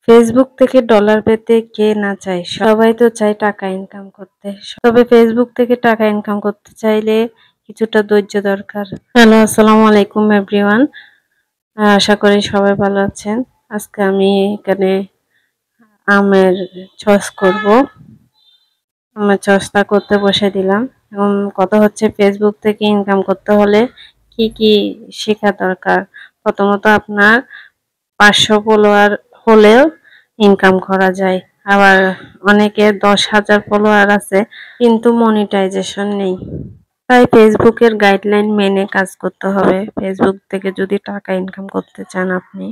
Facebook থেকে dollar পেতে কে না চায়? সবাই তো চায় টাকা ইনকাম করতে। তবে ফেসবুক থেকে টাকা ইনকাম করতে চাইলে কিছুটা ধৈর্য দরকার। হ্যালো, আসসালামু আলাইকুম এভরিওয়ান। আশা করি সবাই ভালো আছেন। আজকে আমি এখানে আমের চস করব। আমের চসটা করতে বসে দিলাম। এবং কথা হচ্ছে ফেসবুক থেকে ইনকাম করতে হলে কি কি শেখা দরকার। প্রথমত আপনার 500 ফলোয়ার হলেও ইনকাম করা যায়। আবার অনেকের 10,000 ফলোয়ার আছে কিন্তু মনিটাইজেশন নেই। তাই ফেসবুকের গাইডলাইন মেনে কাজ করতে হবে। ফেসবুক থেকে যদি টাকা ইনকাম করতে চান আপনি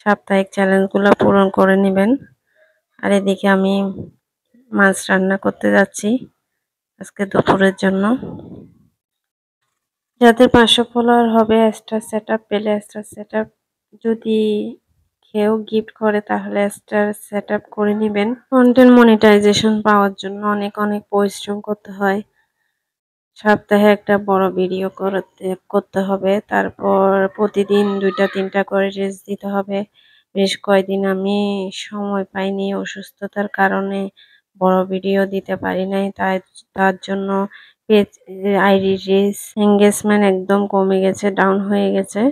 সাপ্তাহিক চ্যালেঞ্জগুলো পূরণ করে নেবেন। আর এদিকে আমি মাছ রান্না করতে যাচ্ছি আজকে দুপুরের জন্য। যাদের 500 ফলোয়ার হবে এক্সট্রা সেটআপ পেলে এক্সট্রা সেটআপ যদি কেউ গিফট করে তাহলে এক্সট্রা সেটআপ করে নেবেন। কন্টেন্ট মনিটাইজেশন পাওয়ার জন্য অনেক অনেক পরিশ্রম করতে হয়। সপ্তাহে একটা বড় ভিডিও করতে হবে, তারপর প্রতিদিন 2টা 3টা করে রিলস দিতে হবে। বেশ কয়েকদিন আমি সময় পাইনি অসুস্থতার কারণে বড় ভিডিও দিতে পারি নাই। তার জন্য পেজ আইডি রিচ এঙ্গেজমেন্ট একদম কমে গেছে, ডাউন হয়ে গেছে।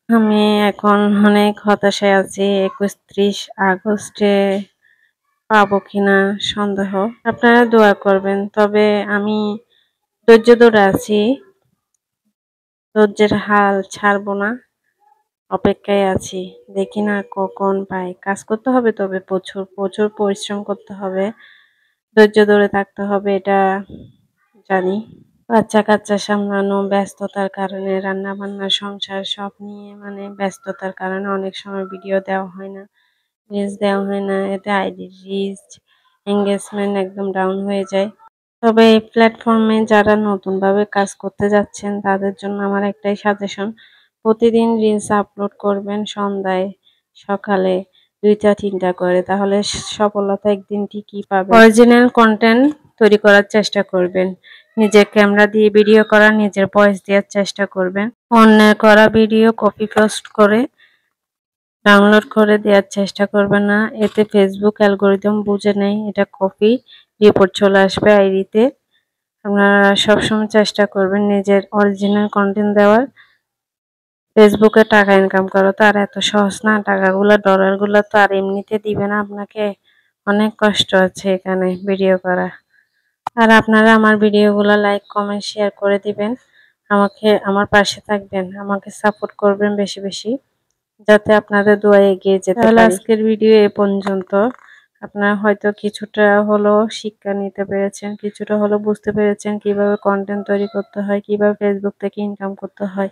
আমি এখন অনেক হতাশায় আছি। 31 আগস্টে পাবো কিনা সন্দেহ। আপনারা দোয়া করবেন। তবে আমি ধৈর্য ধরে আছি, ধৈর্যের হাল ছাড়বো না, অপেক্ষায় আছি। দেখি না কখন পাই। কাজ করতে হবে, তবে প্রচুর প্রচুর পরিশ্রম করতে হবে, ধৈর্য ধরে থাকতে হবে, এটা জানি। বাচ্চা কাচ্চা সামলানো, ব্যস্ততার কারণে রান্না বান্না সংসার সব নিয়ে ব্যস্ততার কারণে অনেক সময় ভিডিও দেওয়া হয় না, রিলস দেওয়া হয় না। এতে আইডি রিচ এঙ্গেজমেন্ট একদম ডাউন হয়ে যায়। তবে এই প্ল্যাটফর্মে যারা নতুনভাবে কাজ করতে যাচ্ছেন তাদের জন্য আমার একটাই সাজেশন, প্রতিদিন রিলস আপলোড করবেন সন্ধ্যায় সকালে 2টা 3টা করে, তাহলে সফলতা একদিন ঠিকই পাবেন। অরিজিনাল কন্টেন্ট তৈরি করার চেষ্টা করবেন। নিজের ক্যামেরা দিয়ে ভিডিও করা, নিজের ভয়েস দেওয়ার চেষ্টা করবেন। অন্যের করা ভিডিও কপি পেস্ট করে ডাউনলোড করে দেওয়ার চেষ্টা করবেন না, এতে ফেসবুক অ্যালগোরিদম বুঝে নেয়, এটা কপি রিপোর্ট চলে আসবে আইডিতে। আপনারা সবসময় চেষ্টা করবেন নিজের অরিজিনাল কন্টেন্ট দেওয়ার। ফেসবুকে টাকা ইনকাম করা তো আর এত সহজ না। টাকাগুলো ডলারগুলো তো আর এমনিতে দিবে না আপনাকে, অনেক কষ্ট আছে এখানে ভিডিও করা। আর আপনারা আমার ভিডিওগুলো লাইক কমেন্ট শেয়ার করে দিবেন, আমার পাশে থাকবেন, আমাকে সাপোর্ট করবেন বেশি বেশি, যাতে আপনাদের দোয়া এগিয়ে যেতে পারি। আজকের ভিডিও এ পর্যন্ত। আপনারা হয়তো কিছুটা হলো শিক্ষা নিতে পেরেছেন, কিছুটা হলো বুঝতে পেরেছেন কিভাবে কন্টেন্ট তৈরি করতে হয়, কিভাবে ফেসবুক থেকে ইনকাম করতে হয়।